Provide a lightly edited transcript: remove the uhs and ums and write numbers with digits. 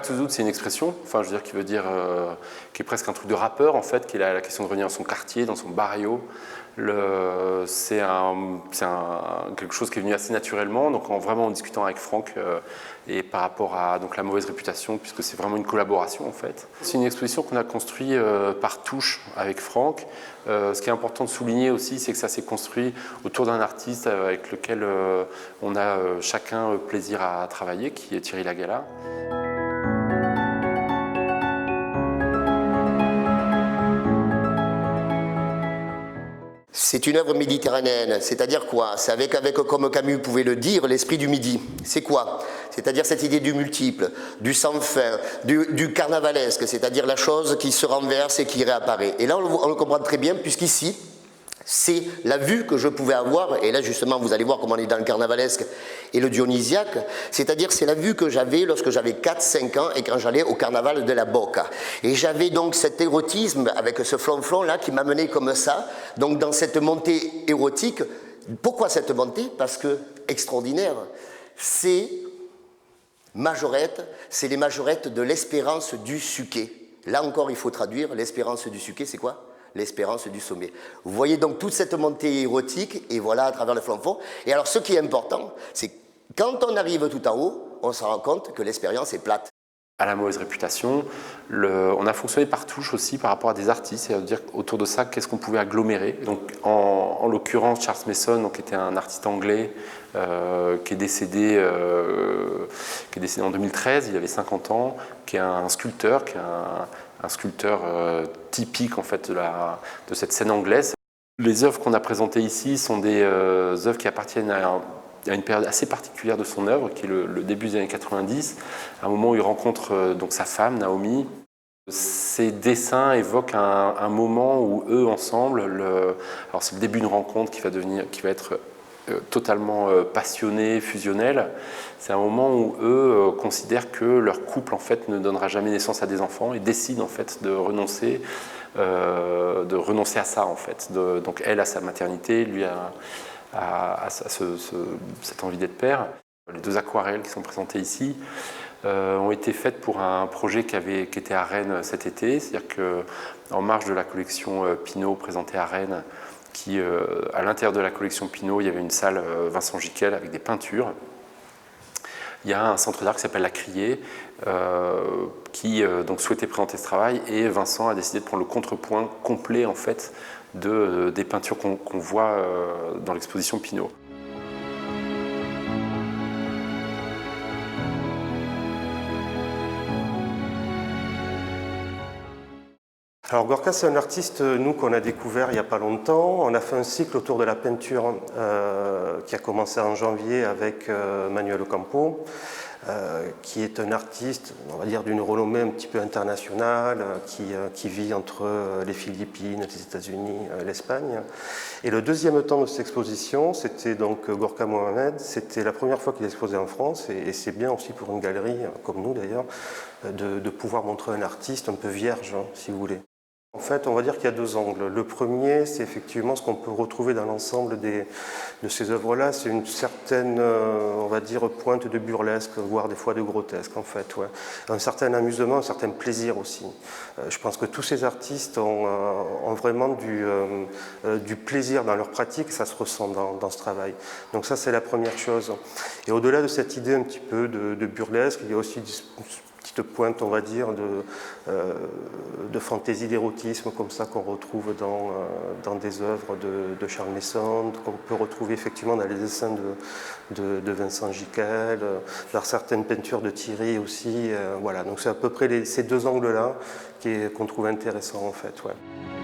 to Zoot, c'est une expression, enfin, je veux dire, qui est presque un truc de rappeur, en fait, qui est la question de revenir dans son quartier, dans son barrio. C'est quelque chose qui est venu assez naturellement, donc vraiment en discutant avec Franck et par rapport à donc, la mauvaise réputation, puisque c'est vraiment une collaboration en fait. C'est une exposition qu'on a construite par touche avec Franck. Ce qui est important de souligner aussi, c'est que ça s'est construit autour d'un artiste avec lequel on a chacun plaisir à travailler, qui est Thierry Lagala. C'est une œuvre méditerranéenne, c'est-à-dire quoi? C'est avec, comme Camus pouvait le dire, l'esprit du midi. C'est quoi? C'est-à-dire cette idée du multiple, du sans fin, du carnavalesque, c'est-à-dire la chose qui se renverse et qui réapparaît. Et là, on le comprend très bien, puisqu'ici, c'est la vue que je pouvais avoir, et là justement vous allez voir comment on est dans le carnavalesque et le dionysiaque, c'est-à-dire c'est la vue que j'avais lorsque j'avais 4-5 ans et quand j'allais au carnaval de la Bocca. Et j'avais donc cet érotisme avec ce flonflon là qui m'amenait comme ça, donc dans cette montée érotique. Pourquoi cette montée? Parce que, extraordinaire, c'est majorette, c'est les majorettes de l'espérance du Suquet. Là encore il faut traduire, l'espérance du Suquet c'est quoi? L'espérance du sommet. Vous voyez donc toute cette montée érotique, et voilà à travers le flonflon. Et alors ce qui est important, c'est quand on arrive tout en haut, on se rend compte que l'expérience est plate. À la mauvaise réputation, on a fonctionné par touche aussi par rapport à des artistes, c'est-à-dire autour de ça, qu'est-ce qu'on pouvait agglomérer. Donc, en l'occurrence, Charles Mason, donc, était un artiste anglais qui est décédé en 2013, il avait 50 ans, qui est un sculpteur, un sculpteur typique en fait, de cette scène anglaise. Les œuvres qu'on a présentées ici sont des œuvres qui appartiennent à une période assez particulière de son œuvre, qui est le début des années 90, un moment où il rencontre donc sa femme, Naomi. Ces dessins évoquent un moment où eux, ensemble, alors c'est le début d'une rencontre qui va être totalement passionné, fusionnel. C'est un moment où eux considèrent que leur couple en fait ne donnera jamais naissance à des enfants et décident en fait de renoncer à ça en fait. Donc elle à sa maternité, lui à cette envie d'être père. Les deux aquarelles qui sont présentées ici ont été faites pour un projet qui était à Rennes cet été, c'est-à-dire qu'en marge de la collection Pinault présentée à Rennes, à l'intérieur de la collection Pinault, il y avait une salle Vincent Gicquel avec des peintures. Il y a un centre d'art qui s'appelle La Criée qui donc souhaitait présenter ce travail, et Vincent a décidé de prendre le contrepoint complet en fait des peintures qu'on voit dans l'exposition Pinault. Alors Gorka, c'est un artiste, nous, qu'on a découvert il n'y a pas longtemps. On a fait un cycle autour de la peinture qui a commencé en janvier avec Manuel Ocampo, qui est un artiste, on va dire, d'une renommée un petit peu internationale, qui vit entre les Philippines, les États-Unis, l'Espagne. Et le deuxième temps de cette exposition, c'était donc Gorka Mohamed. C'était la première fois qu'il exposait en France, et c'est bien aussi pour une galerie, comme nous d'ailleurs, de pouvoir montrer un artiste un peu vierge, si vous voulez. En fait, on va dire qu'il y a deux angles. Le premier, c'est effectivement ce qu'on peut retrouver dans l'ensemble de ces œuvres-là, c'est une certaine, on va dire, pointe de burlesque, voire des fois de grotesque, en fait. Ouais. Un certain amusement, un certain plaisir aussi. Je pense que tous ces artistes ont vraiment du plaisir dans leur pratique, ça se ressent dans ce travail. Donc ça, c'est la première chose. Et au-delà de cette idée un petit peu de burlesque, il y a aussi petite pointe, on va dire, de fantaisie, d'érotisme, comme ça, qu'on retrouve dans des œuvres de Charles Mason, qu'on peut retrouver effectivement dans les dessins de Vincent Gicquel, dans certaines peintures de Thierry aussi. Voilà, donc c'est à peu près ces deux angles-là qu'on trouve intéressants, en fait. Ouais.